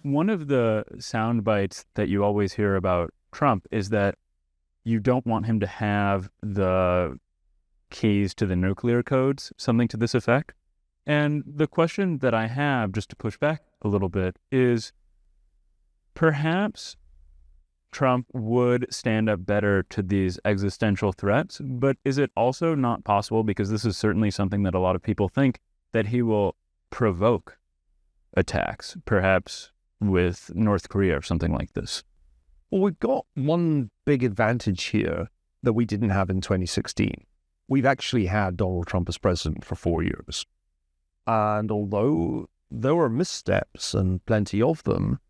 One of the sound bites that you always hear about Trump is that you don't want him to have the keys to the nuclear codes, something to this effect. And the question that I have, just to push back a little bit, is perhaps Trump would stand up better to these existential threats, but is it also not possible, because this is certainly something that a lot of people think, that he will provoke attacks, perhaps with North Korea or something like this? Well, we've got one big advantage here that we didn't have in 2016. We've actually had Donald Trump as president for 4 years. And although there were missteps and plenty of them,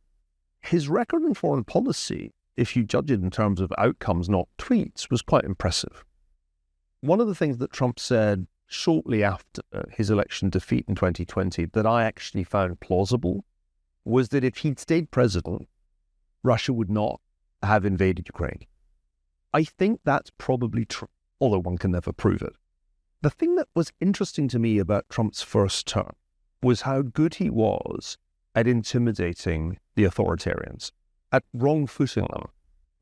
his record in foreign policy, if you judge it in terms of outcomes, not tweets, was quite impressive. One of the things that Trump said shortly after his election defeat in 2020 that I actually found plausible was that if he'd stayed president, Russia would not have invaded Ukraine. I think that's probably true, although one can never prove it. The thing that was interesting to me about Trump's first term was how good he was at intimidating the authoritarians, at wrong-footing them,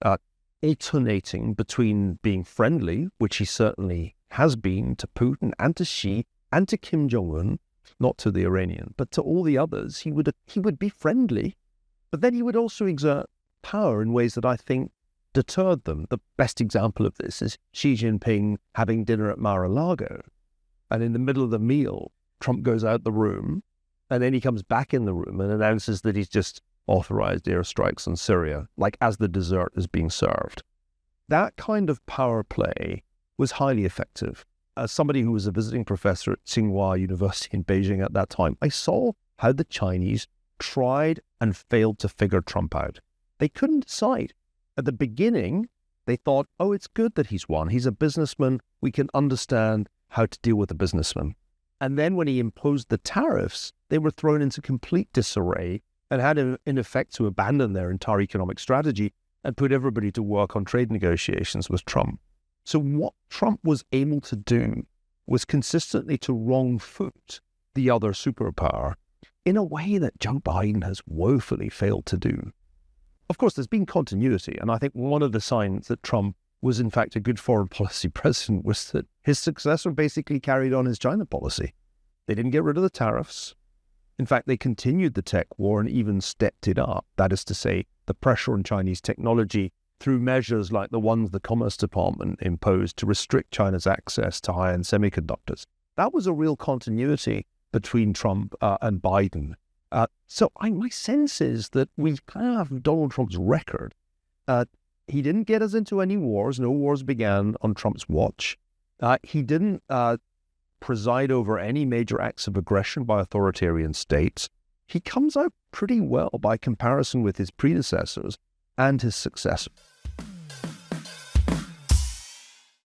at alternating between being friendly, which he certainly has been to Putin and to Xi and to Kim Jong-un, not to the Iranian, but to all the others. He would be friendly, but then he would also exert power in ways that I think deterred them. The best example of this is Xi Jinping having dinner at Mar-a-Lago, and in the middle of the meal, Trump goes out the room, and then he comes back in the room and announces that he's just authorized airstrikes on Syria, like as the dessert is being served. That kind of power play was highly effective. As somebody who was a visiting professor at Tsinghua University in Beijing at that time, I saw how the Chinese tried and failed to figure Trump out. They couldn't decide. At the beginning, they thought, oh, it's good that he's won. He's a businessman. We can understand how to deal with a businessman. And then when he imposed the tariffs, they were thrown into complete disarray and had, in effect, to abandon their entire economic strategy and put everybody to work on trade negotiations with Trump. So what Trump was able to do was consistently to wrong foot the other superpower in a way that Joe Biden has woefully failed to do. Of course, there's been continuity, and I think one of the signs that Trump was in fact a good foreign policy president was that his successor basically carried on his China policy. They didn't get rid of the tariffs. In fact, they continued the tech war and even stepped it up. That is to say, the pressure on Chinese technology through measures like the ones the Commerce Department imposed to restrict China's access to high-end semiconductors. That was a real continuity between Trump and Biden. So my sense is that we have Donald Trump's record. He didn't get us into any wars. No wars began on Trump's watch. He didn't preside over any major acts of aggression by authoritarian states. He comes out pretty well by comparison with his predecessors and his successors.